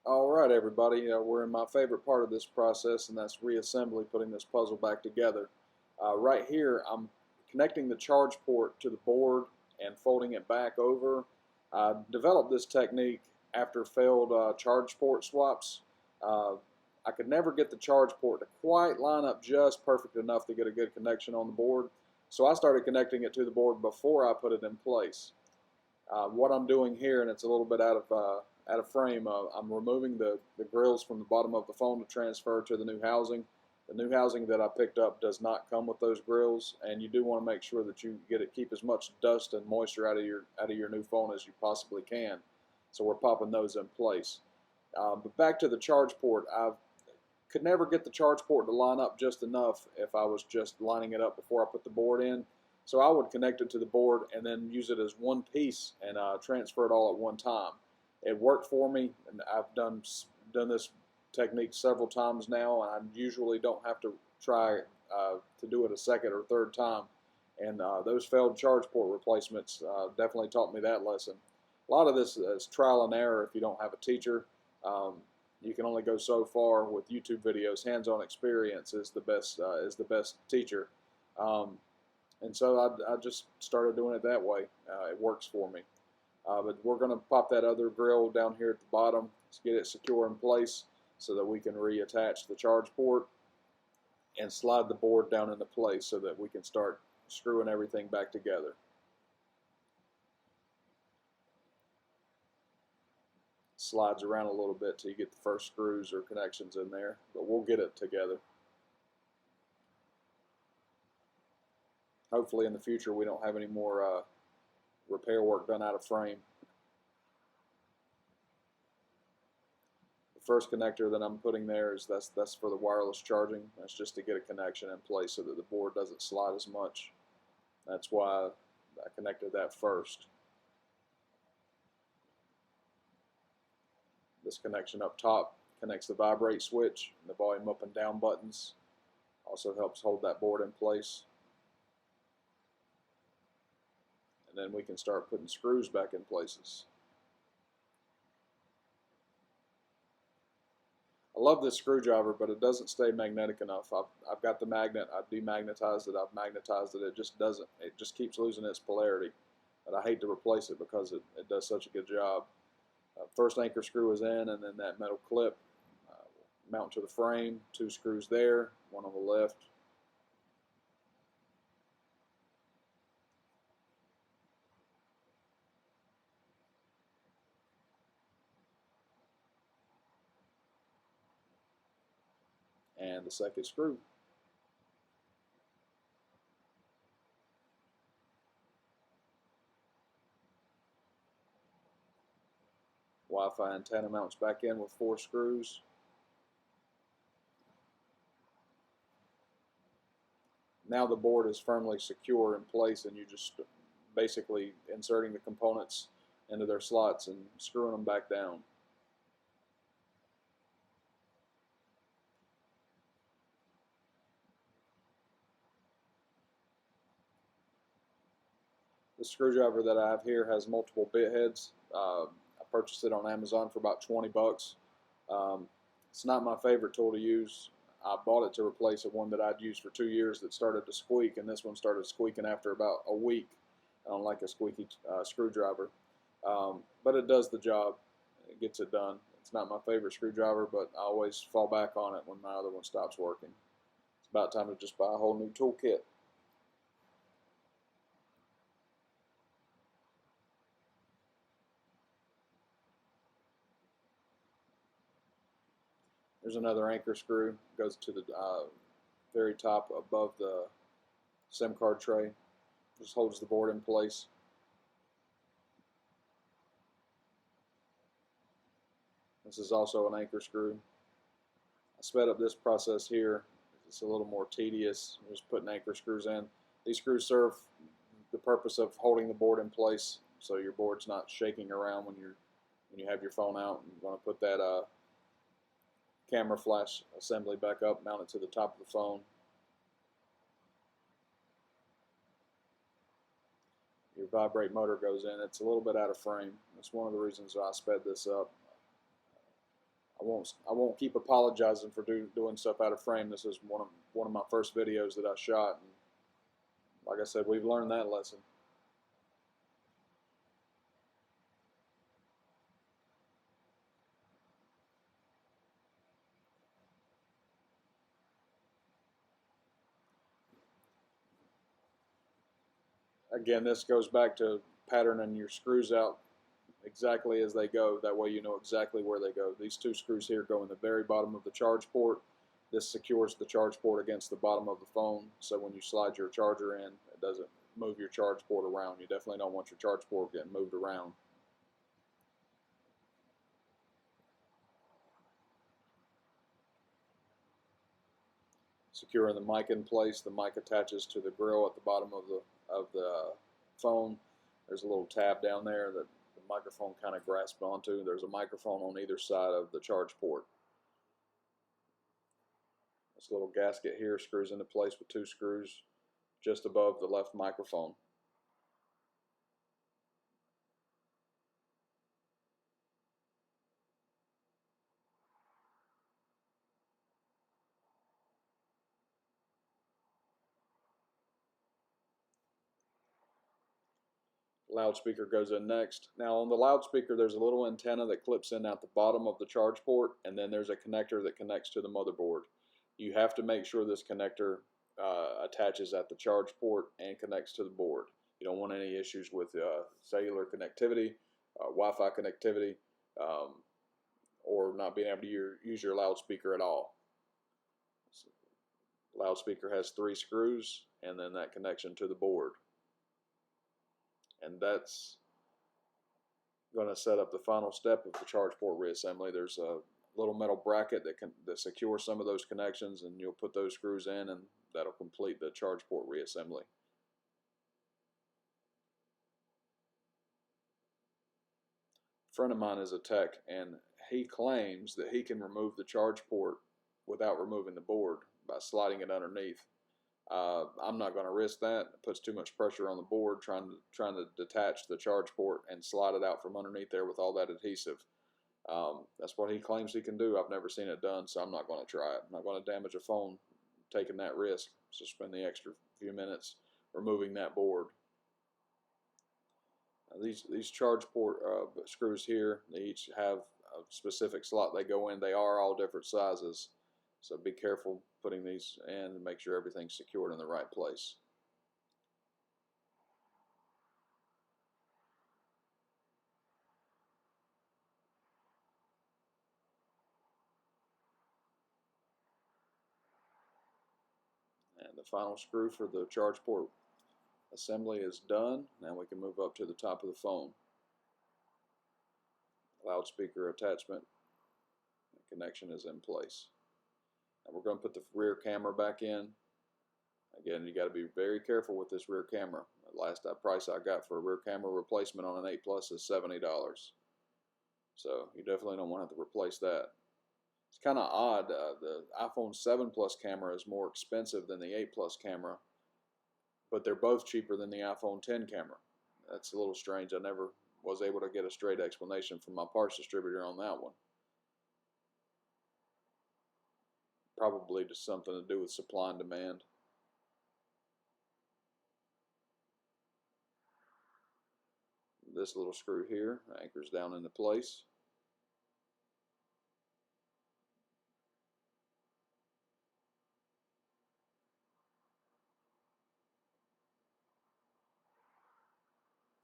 All right, everybody, we're in my favorite part of this process, and that's reassembly, putting this puzzle back together. Right here, I'm connecting the charge port to the board and folding it back over. I developed this technique after failed charge port swaps. Uh, I could never get the charge port to quite line up just perfect enough to get a good connection on the board, so I started connecting it to the board before I put it in place. What I'm doing here, and it's a little bit out of frame, I'm removing the grills from the bottom of the phone to transfer to the new housing. The new housing that I picked up does not come with those grills, and you do want to make sure that you keep as much dust and moisture out of your new phone as you possibly can. So we're popping those in place. But back to the charge port, I could never get the charge port to line up just enough if I was just lining it up before I put the board in. So I would connect it to the board and then use it as one piece and transfer it all at one time. It worked for me, and I've done this technique several times now, and I usually don't have to try to do it a second or third time. And those failed charge port replacements definitely taught me that lesson. A lot of this is trial and error if you don't have a teacher. You can only go so far with YouTube videos. Hands-on experience is the best teacher. And so I just started doing it that way. It works for me. But we're going to pop that other grill down here at the bottom to get it secure in place so that we can reattach the charge port and slide the board down into place so that we can start screwing everything back together. Slides around a little bit till you get the first screws or connections in there, but we'll get it together. Hopefully in the future we don't have any more repair work done out of frame. The first connector that I'm putting there is that's for the wireless charging. That's just to get a connection in place so that the board doesn't slide as much. That's why I connected that first. This connection up top connects the vibrate switch and the volume up and down buttons. Also helps hold that board in place. And then we can start putting screws back in places. I love this screwdriver, but it doesn't stay magnetic enough. I've got the magnet, I've demagnetized it, I've magnetized it, it just keeps losing its polarity. But I hate to replace it because it does such a good job. First anchor screw is in, and then that metal clip mount to the frame, 2 screws there, one on the left. And the second screw. Wi-Fi antenna mounts back in with 4 screws. Now the board is firmly secure in place, and you just basically inserting the components into their slots and screwing them back down. The screwdriver that I have here has multiple bit heads. I purchased it on Amazon for about 20 bucks. It's not my favorite tool to use. I bought it to replace a one that I'd used for 2 years that started to squeak, and this one started squeaking after about a week. I don't like a squeaky screwdriver, but it does the job. It gets it done. It's not my favorite screwdriver, but I always fall back on it when my other one stops working. It's about time to just buy a whole new toolkit. There's another anchor screw, goes to the very top above the SIM card tray. Just holds the board in place. This is also an anchor screw. I sped up this process here. It's a little more tedious. I'm just putting anchor screws in. These screws serve the purpose of holding the board in place so your board's not shaking around when you have your phone out. And you want to put that camera flash assembly back up, mount it to the top of the phone. Your vibrate motor goes in. It's a little bit out of frame. That's one of the reasons why I sped this up. I won't keep apologizing for doing stuff out of frame. This is one of my first videos that I shot, and like I said, we've learned that lesson. Again, this goes back to patterning your screws out exactly as they go. That way you know exactly where they go. These two screws here go in the very bottom of the charge port. This secures the charge port against the bottom of the phone, so when you slide your charger in, it doesn't move your charge port around. You definitely don't want your charge port getting moved around. Securing the mic in place, the mic attaches to the grill at the bottom of the phone. There's a little tab down there that the microphone kind of grasps onto. There's a microphone on either side of the charge port. This little gasket here screws into place with two screws just above the left microphone. Loudspeaker goes in next. Now on the loudspeaker there's a little antenna that clips in at the bottom of the charge port, and then there's a connector that connects to the motherboard. You have to make sure this connector attaches at the charge port and connects to the board. You don't want any issues with cellular connectivity, Wi-Fi connectivity, or not being able to use your loudspeaker at all. So, loudspeaker has 3 screws and then that connection to the board. And that's going to set up the final step of the charge port reassembly. There's a little metal bracket that secures some of those connections, and you'll put those screws in, and that'll complete the charge port reassembly. A friend of mine is a tech, and he claims that he can remove the charge port without removing the board by sliding it underneath. I'm not going to risk that. It puts too much pressure on the board trying to detach the charge port and slide it out from underneath there with all that adhesive. That's what he claims he can do. I've never seen it done, so I'm not going to try it. I'm not going to damage a phone taking that risk. So spend the extra few minutes removing that board. Now these charge port screws here, they each have a specific slot they go in. They are all different sizes, so be careful putting these in and make sure everything's secured in the right place. And the final screw for the charge port assembly is done. Now we can move up to the top of the phone. Loudspeaker attachment connection is in place. Now we're going to put the rear camera back in. Again, you got to be very careful with this rear camera. The last price I got for a rear camera replacement on an 8 Plus is $70. So you definitely don't want to have to replace that. It's kind of odd. The iPhone 7 Plus camera is more expensive than the 8 Plus camera, but they're both cheaper than the iPhone 10 camera. That's a little strange. I never was able to get a straight explanation from my parts distributor on that one. Probably just something to do with supply and demand. This little screw here anchors down into place.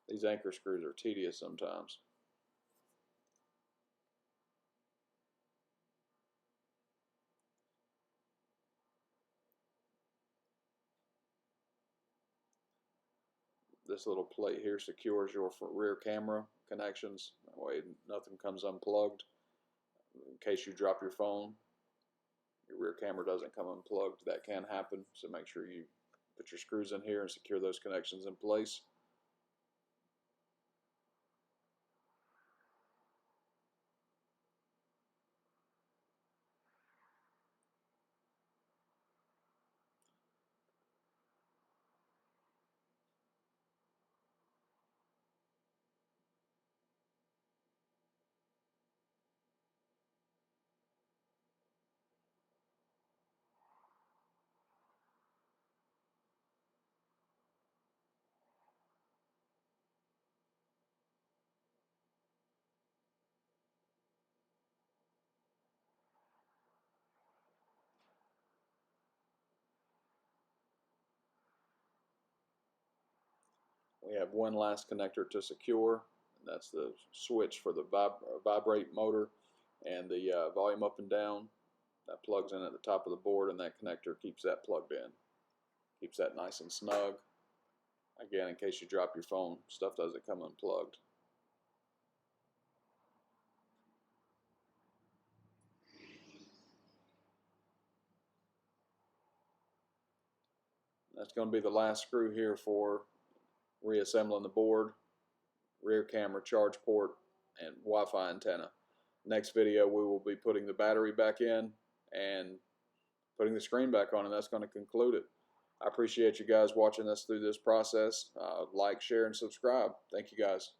These anchor screws are tedious sometimes. This little plate here secures your rear camera connections. That way nothing comes unplugged. In case you drop your phone, your rear camera doesn't come unplugged. That can happen, so make sure you put your screws in here and secure those connections in place. We have one last connector to secure, and that's the switch for the vibrate motor and the volume up and down. That plugs in at the top of the board, and that connector keeps that plugged in. Keeps that nice and snug. Again, in case you drop your phone, stuff doesn't come unplugged. That's going to be the last screw here for reassembling the board, rear camera, charge port, and Wi-Fi antenna. Next video we will be putting the battery back in and putting the screen back on, and that's going to conclude it. I appreciate you guys watching us through this process. Like, share, and subscribe. Thank you guys.